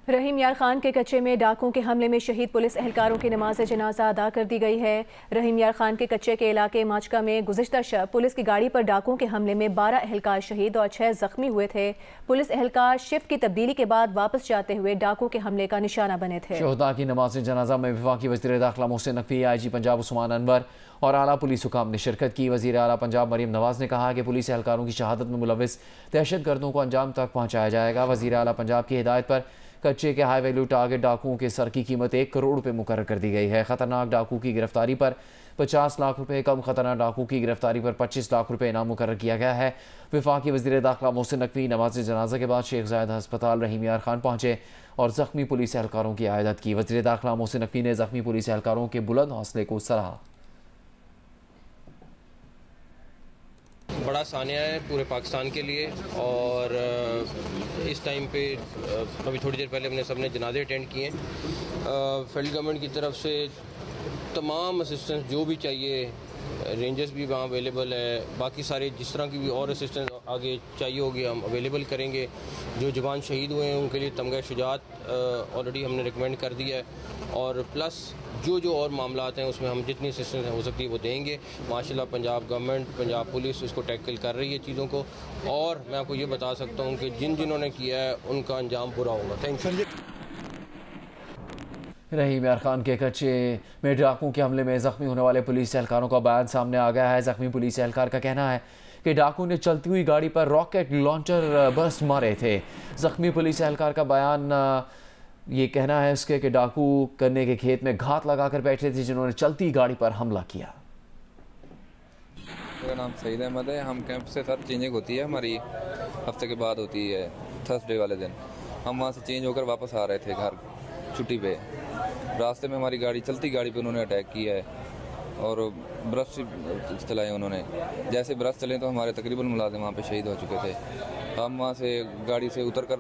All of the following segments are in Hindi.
रहीम यार खान के कच्चे में डाकुओं के हमले में शहीद पुलिस एहलकारों की नमाज जनाजा अदा कर दी गई है। रहीम यार खान के कच्चे के इलाके माचका में गुज़िश्ता शब पुलिस की गाड़ी पर डाकुओं के हमले में 12 एहलकार शहीद और 6 जख्मी हुए थे। पुलिस एहलकार शिफ्ट की तब्दीली के बाद वापस जाते हुए डाकुओं के हमले का निशाना बने थे। शोहदा की नमाज जनाजा में वफाकी वज़ीर दाखिला मोहसिन नकवी, IG पंजाब उस्मान अनवर और आला पुलिस हुकाम ने शिरकत की। वज़ीर आला पंजाब मरीम नवाज ने कहा कि पुलिस एहलकारों की शहादत में मुलविस दहशतगर्दों को अंजाम तक पहुँचाया जाएगा। वज़ीर आला पंजाब की हिदायत पर कच्चे के हाई वैल्यू टारगेट डाकुओं के सर की कीमत 1 करोड़ रुपये मुकर्रर कर दी गई है। खतरनाक डाकू की गिरफ्तारी पर 50 लाख रुपये, कम खतरनाक डाकू की गिरफ्तारी पर 25 लाख रुपये इनाम मुकर्रर किया गया है। वफाकी वज़ीर दाखिला मोहसिन नकवी नमाज जनाजा के बाद शेख जायद अस्पताल रहीम यार खान पहुँचे और ज़ख्मी पुलिस एहलकारों की आयादत की। वज़ीर दाखिला मोहसिन नकवी ने ज़ख्मी पुलिस एहलकारों के बुलंद हौसले को सराहा। बड़ा सानिया है पूरे पाकिस्तान के लिए और इस टाइम पे अभी थोड़ी देर पहले हमने सबने जनाजे अटेंड किए। फेडरल गवर्नमेंट की तरफ से तमाम असिस्टेंस जो भी चाहिए, रेंजर्स भी वहाँ अवेलेबल है, बाकी सारे जिस तरह की भी और असिस्टेंस आगे चाहिए होगी हम अवेलेबल करेंगे। जो जवान शहीद हुए हैं उनके लिए तमगा शुजात ऑलरेडी हमने रिकमेंड कर दिया है और प्लस जो और मामलात हैं उसमें हम जितनी असिस्टेंस हो सकती है वो देंगे। माशाल्लाह पंजाब गवर्नमेंट, पंजाब पुलिस इसको टैकल कर रही है चीज़ों को और मैं आपको ये बता सकता हूँ कि जिन्होंने किया है उनका अंजाम बुरा होगा। Thank you. रहीम यार खान के कच्चे में डाकुओं के हमले में ज़ख्मी होने वाले पुलिस एहलकारों का बयान सामने आ गया है। ज़ख्मी पुलिस एहलकार का कहना है कि डाकू ने चलती हुई गाड़ी पर रॉकेट लॉन्चर बर्स्ट मारे थे। ज़ख्मी पुलिस एहलकार का बयान ये कहना है इसके कि डाकू करने के खेत में घात लगाकर बैठे थे जिन्होंने चलती गाड़ी पर हमला किया। मेरा नाम सईद अहमद है। हम कैंप से सर चेंजिंग होती है हमारी हफ्ते के बाद होती है, थर्सडे वाले दिन। हम वहाँ से चेंज होकर वापस आ रहे थे घर छुट्टी पे। रास्ते में हमारी गाड़ी, चलती गाड़ी पे उन्होंने अटैक किया है और ब्रश चलाए उन्होंने। जैसे ब्रश चले तो हमारे तकरीबन मुलाजिम वहाँ पे शहीद हो चुके थे। हम वहाँ से गाड़ी से उतर कर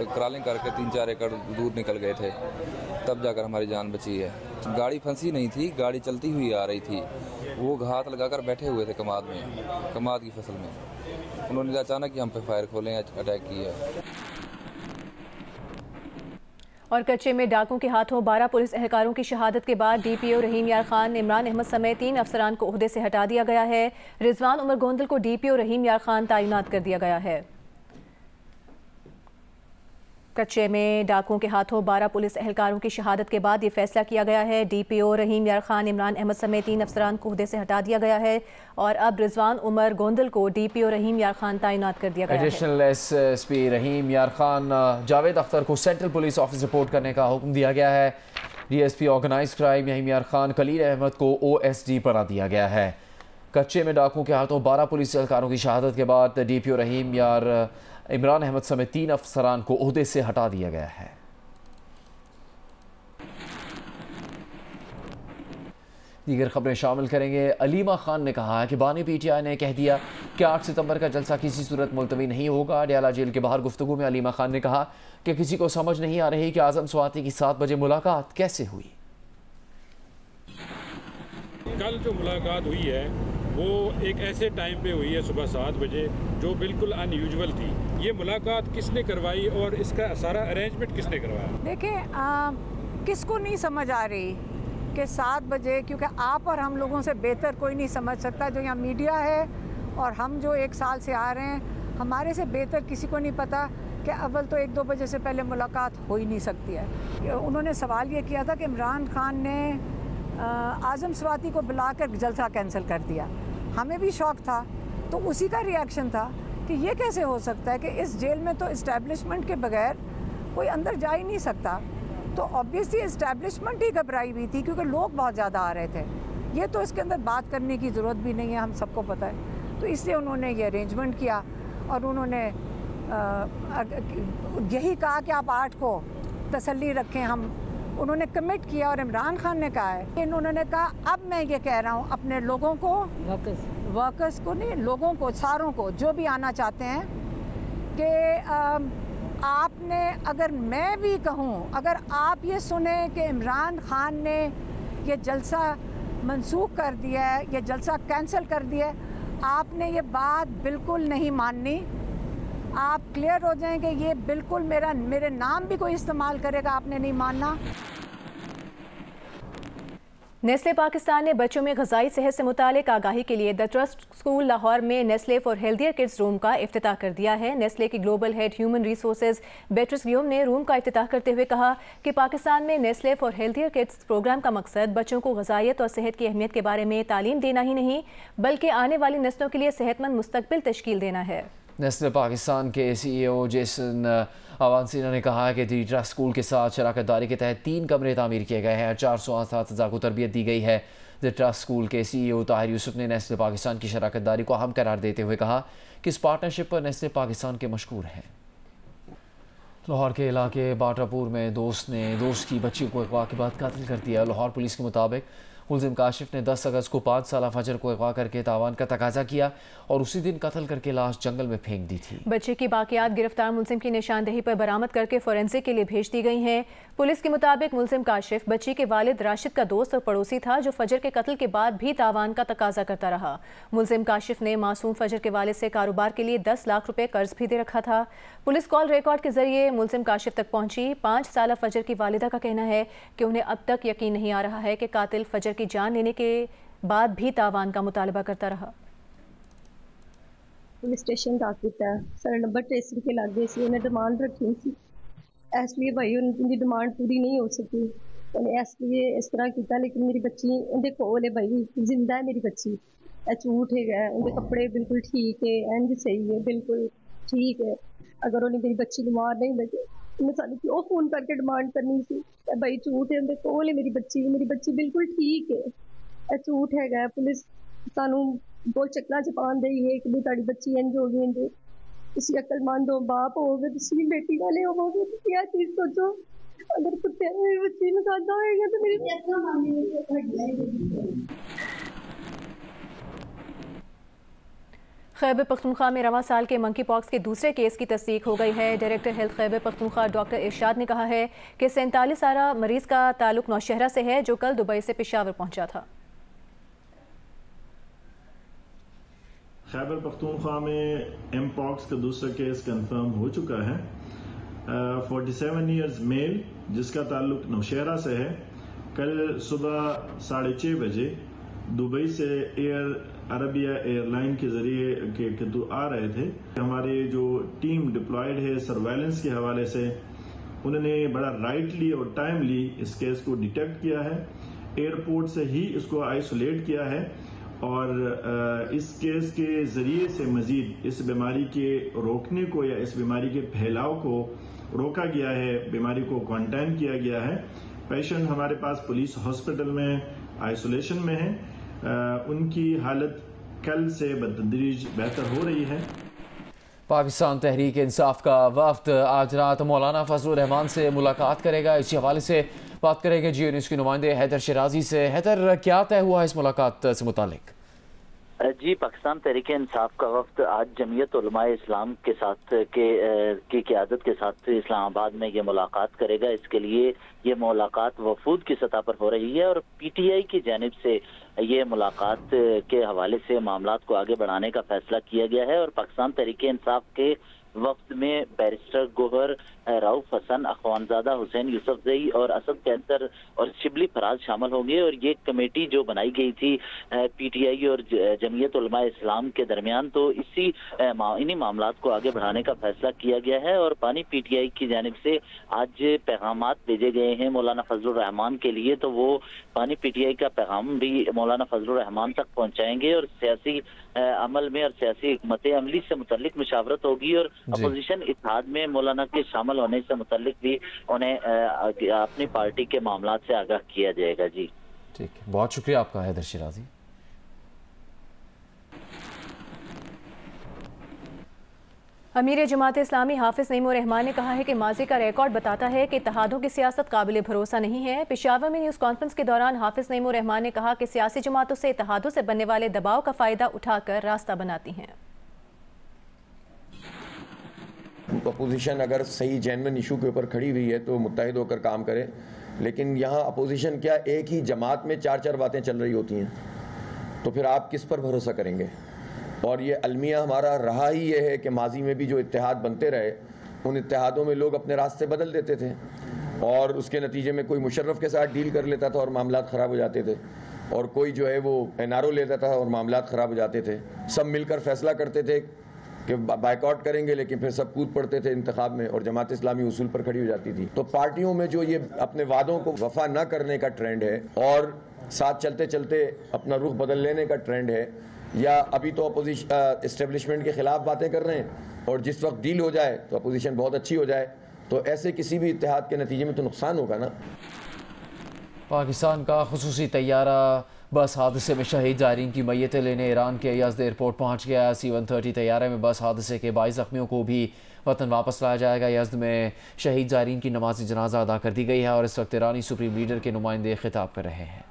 क्रॉलिंग करके 3-4 एकड़ दूर निकल गए थे, तब जाकर हमारी जान बची है। गाड़ी फंसी नहीं थी, गाड़ी चलती हुई आ रही थी। वो घात लगाकर बैठे हुए थे कमाद की फसल में। उन्होंने अचानक ही हम पे फायर खोले, अटैक किया। और कच्चे में डाकुओं के हाथों 12 पुलिस एहलकारों की शहादत के बाद DPO रहीम यार खान, इमरान अहमद समेत 3 अफसरान को ओहदे से हटा दिया गया है। रिजवान उमर गोंदल को DPO रहीम यार खान तैनात कर दिया गया है। कच्चे में डाकुओं के हाथों 12 पुलिस एहलकारों की शहादत के बाद ये फैसला किया गया है। DPO रहीम यार खान, इमरान अहमद समेत 3 अफसरान को ओहदे से हटा दिया गया है और अब रिजवान उमर गोंदल को DPO रहीम यार खान तैनात कर दिया गया है। एडिशनल SP रहीम यार खान जावेद अख्तर को सेंट्रल पुलिस ऑफिस रिपोर्ट करने का हुक्म दिया गया है। DSP ऑर्गेनाइज क्राइम रहीम यार खान कलील अहमद को OSD बना दिया गया है। कच्चे में डाकुओं के हाथों 12 पुलिस एहलकारों की शहादत के बाद DPO रहीम यार, इमरान अहमद समेत 3 अफसरान को ओहदे से हटा दिया गया है। दीगर खबरें शामिल करेंगे। अलीमा खान ने कहा है कि बानी PTI ने कह दिया कि 8 सितंबर का जलसा किसी सूरत मुलतवी नहीं होगा। अडयाला जेल के बाहर गुफ्तगू में अलीमा खान ने कहा कि किसी को समझ नहीं आ रही कि आजम स्वाति की 7 बजे मुलाकात कैसे हुई। कल जो मुलाकात हुई है वो एक ऐसे टाइम पे हुई है, सुबह 7 बजे, जो बिल्कुल अनयूजुअल थी। ये मुलाकात किसने करवाई और इसका सारा अरेंजमेंट किसने करवाया? देखें, किसको नहीं समझ आ रही कि 7 बजे, क्योंकि आप और हम लोगों से बेहतर कोई नहीं समझ सकता। जो यहाँ मीडिया है और हम जो 1 साल से आ रहे हैं, हमारे से बेहतर किसी को नहीं पता कि अव्वल तो 1-2 बजे से पहले मुलाकात हो ही नहीं सकती है। उन्होंने सवाल ये किया था कि इमरान खान ने आज़म स्वाति को बुलाकर जलसा कैंसिल कर दिया। हमें भी शौक था, तो उसी का रिएक्शन था कि ये कैसे हो सकता है कि इस जेल में तो इस्टेब्लिशमेंट के बगैर कोई अंदर जा ही नहीं सकता। तो ऑब्वियसली इस्टेब्लिशमेंट ही घबराई हुई थी क्योंकि लोग बहुत ज़्यादा आ रहे थे। ये तो इसके अंदर बात करने की ज़रूरत भी नहीं है, हम सबको पता है। तो इसलिए उन्होंने ये अरेंजमेंट किया और उन्होंने यही कहा कि आप 8 को तसल्ली रखें। हम उन्होंने कमिट किया और इमरान खान ने कहा है कि उन्होंने कहा अब मैं ये कह रहा हूँ अपने लोगों को, वर्कर्स को नहीं, लोगों को, सारों को जो भी आना चाहते हैं कि आपने, अगर मैं भी कहूँ, अगर आप ये सुने कि इमरान खान ने ये जलसा मंसूख कर दिया है, ये जलसा कैंसिल कर दिया है, आपने ये बात बिल्कुल नहीं माननी। आप क्लियर हो जाएं कि ये बिल्कुल मेरे नाम भी कोई इस्तेमाल करेगा, आपने नहीं मानना। नेस्ले पाकिस्तान ने बच्चों में ग़िज़ाई सेहत से मुतालिक आगाही के लिए द ट्रस्ट स्कूल लाहौर में Nestle for healthier kids room का इफ्तिताह कर दिया है। नेस्ले की ग्लोबल हेड ह्यूमन रिसोर्सेज बेट्रिस गियोम ने रूम का इफ्तिताह करते हुए कहा कि पाकिस्तान में Nestle for healthier kids programme का मकसद बच्चों को ग़िज़ाइयत और सेहत की अहमियत के बारे में तालीम देना ही नहीं बल्कि आने वाली नस्लों के लिए सेहतमंद मुस्तकबिल तश्कील देना है। नेस्ले पाकिस्तान के CEO जेसन अवानसीना ने कहा कि दी ट्रस्ट स्कूल के साथ शराकत दारी के तहत 3 कमरे तामीर किए गए हैं, 400 असातिज़ा को तरबियत दी गई है। द ट्रस्ट स्कूल के CEO ताहिर यूसुफ ने नेस्ले पाकिस्तान की शराकत दारी को अहम करार देते हुए कहा कि इस पार्टनरशिप पर नेस्ले पाकिस्तान के मशकूर हैं। लाहौर के इलाके बाटापुर में दोस्त ने दोस्त की बच्ची को अगवा के बाद कत्ल कर दिया। लाहौर पुलिस के मुताबिक मुलजिम काशिफ ने 10 अगस्त को 5 साला फजर को अगवा करके तावान का तकाजा किया और उसी दिन कत्ल करके लाश जंगल में फेंक दी थी। बच्चे की बाकियात गिरफ्तार मुलजिम की निशानदेही पर बरामद करके फोरेंसिक के लिए भेज दी गई हैं। पुलिस के मुताबिक मुलजिम काशिफ बच्ची के वालिद राशिद का दोस्त और पड़ोसी था जो फजर के कत्ल के बाद भी तावान का तकाजा करता रहा। मुलजिम काशिफ ने मासूम फजर के वालिद से कारोबार के लिए 10 लाख रुपए कर्ज भी दे रखा था। पुलिस कॉल रिकॉर्ड के जरिए मुलजिम काशिफ तक पहुंची। 5 साला फजर की वालिदा का कहना है कि उन्हें अब तक यकीन नहीं आ रहा है कि कातिल फजर की जान लेने के बाद भी तावान का मुतालबा करता रहा। पुलिस स्टेशन तक किया सारे नंबर ट्रेसिंग के लागे सी उन्हें डिमांड रखी सी, इसलिए भाई उनकी डिमांड पूरी नहीं हो सकी, उन्हें इसलिए इस तरह किया। लेकिन मेरी बच्ची उनके कोल है भाई, जिंदा है मेरी बच्ची, झूठ है, उनके कपड़े बिल्कुल ठीक है, इंज सही है, बिल्कुल ठीक है। अगर उन्हें मेरी बच्ची को मार नहीं लगे मैं सानू क्यों फोन करके डिमांड करनी सी? भाई झूठ है, उनके कोल है मेरी बच्ची बिल्कुल ठीक है, झूठ है। पुलिस सानू बहुत चकला चपान दई है कि ताड़ी बच्ची इंज हो गई, इंज तुसी अक्लमंद हो, बाप होगे, तुसी बेटी वाले होवोगे, तुसी यह चीज सोचो। अगर कुत्ते ने मेरी बच्ची को खादा होएगा तो मेरी इतना मांगी। खैबर पख्तूनख्वा में रवां साल के मंकी पॉक्स के दूसरे केस की तस्दीक हो गई है। Director health Khyber Pakhtunkhwa doctor Irshad ने कहा है कि 47 साला मरीज का ताल्लुक नौशहरा से है जो कल दुबई से पेशावर पहुंचा था। खैबर पख्तूनख्वा में एमपॉक्स का दूसरा केस कंफर्म हो चुका है। 47 ईयर्स मेल जिसका ताल्लुक नौशहरा से है, कल सुबह 6:30 बजे दुबई से एयर अरबिया एयरलाइन के जरिए के आ रहे थे। हमारी जो टीम डिप्लॉयड है सर्वेलेंस के हवाले से, उन्होंने बड़ा राइटली और टाइमली इस केस को डिटेक्ट किया है, एयरपोर्ट से ही इसको आइसोलेट किया है और इस केस के जरिए से मजीद इस बीमारी के रोकने को या इस बीमारी के फैलाव को रोका गया है, बीमारी को क्वारंटाइन किया गया है। पेशेंट हमारे पास पुलिस हॉस्पिटल में आइसोलेशन में है, उनकी हालत कल से बतदरीज बेहतर हो रही है। पाकिस्तान तहरीक इंसाफ का वफ्द आज रात मौलाना फजलुर रहमान से मुलाकात करेगा। इसी हवाले से बात करेंगे जियो न्यूज़ के नुमाइंदे हैदर शिराजी से। हैदर, क्या तय हुआ इस मुलाकात से मुतालिक? जी, पाकिस्तान तहरीक इंसाफ का वफ्द आज जमीयत उलमाए इस्लाम के साथ की क़यादत के साथ इस्लामाबाद में ये मुलाकात करेगा। इसके लिए ये मुलाकात वफूद की सतह पर हो रही है और PTI की जानिब से ये मुलाकात के हवाले से मामलात को आगे बढ़ाने का फैसला किया गया है। और पाकिस्तान तहरीक इंसाफ के वक्त में बैरिस्टर गोहर, राउफ हसन, अखवानजादा, हुसैन यूसुफजई और असद कैसर और शिबली फराज शामिल होंगे। और ये कमेटी जो बनाई गई थी PTI और जमीयत उलमा इस्लाम के दरमियान, तो इन्हीं मामलात को आगे बढ़ाने का फैसला किया गया है। और पानी PTI की जानिब से आज पैगामात भेजे गए हैं मौलाना फजलुर रहमान के लिए, तो वो पानी PTI का पैगाम भी मौलाना फजलुर रहमान तक पहुँचाएंगे और सियासी अमल में और सियासी हिकमत अमली से मुतल्लिक मुशावरत होगी और अपोजिशन इत्तेहाद में मौलाना के शामिल होने से मुतल्लिक भी उन्हें अपनी पार्टी के मामलात से आगाह किया जाएगा। जी ठीक है, बहुत शुक्रिया आपका हैदर शिराजी। अमीर जमात इस्लामी हाफिज नईमुर रहमान ने कहा है कि माजी का रिकॉर्ड बताता है कि इत्तेहादों की सियासत काबिल भरोसा नहीं है। पेशावर में न्यूज़ कॉन्फ्रेंस के दौरान हाफिज नईमुर रहमान ने कहा कि सियासी जमातों से इत्तेहादों से बनने वाले दबाव का फ़ायदा उठाकर रास्ता बनाती हैं। अपोजिशन अगर सही जेन्युइन इशू के ऊपर खड़ी हुई है तो मुत्तहिद होकर काम करे, लेकिन यहाँ अपोजिशन क्या एक ही जमात में 4-4 बातें चल रही होती हैं, तो फिर आप किस पर भरोसा करेंगे? और ये अलमिया हमारा रहा ही ये है कि माजी में भी जो इत्तेहाद बनते रहे, उन इत्तेहादों में लोग अपने रास्ते बदल देते थे और उसके नतीजे में कोई मुशर्रफ के साथ डील कर लेता था और मामला ख़राब हो जाते थे, और कोई जो है वो NRO लेता था और मामला ख़राब हो जाते थे। सब मिलकर फैसला करते थे कि बाइकआउट करेंगे, लेकिन फिर सब कूद पड़ते थे इंतखाब में और जमात इस्लामी उसूल पर खड़ी हो जाती थी। तो पार्टियों में जो ये अपने वादों को वफा न करने का ट्रेंड है और साथ चलते चलते अपना रुख बदल लेने का ट्रेंड है, या अभी तो अपोजिशन इस्टेब्लिशमेंट के ख़िलाफ़ बातें कर रहे हैं और जिस वक्त डील हो जाए तो अपोजिशन बहुत अच्छी हो जाए, तो ऐसे किसी भी इत्तेहाद के नतीजे में तो नुकसान होगा ना। पाकिस्तान का खुसूसी तैयारा बस हादसे में शहीद ज़ायरीन की मैयतें लेने ईरान के यज़्द एयरपोर्ट पहुँच गया। C-130 तैयारे में बस हादसे के 22 ज़ख्मियों को भी वतन वापस लाया जाएगा। यज़्द में शहीद ज़ायरीन की नमाज़ जनाजा अदा कर दी गई है और इस वक्त ईरानी सुप्रीम लीडर के नुमाइंदे खिताब कर रहे हैं।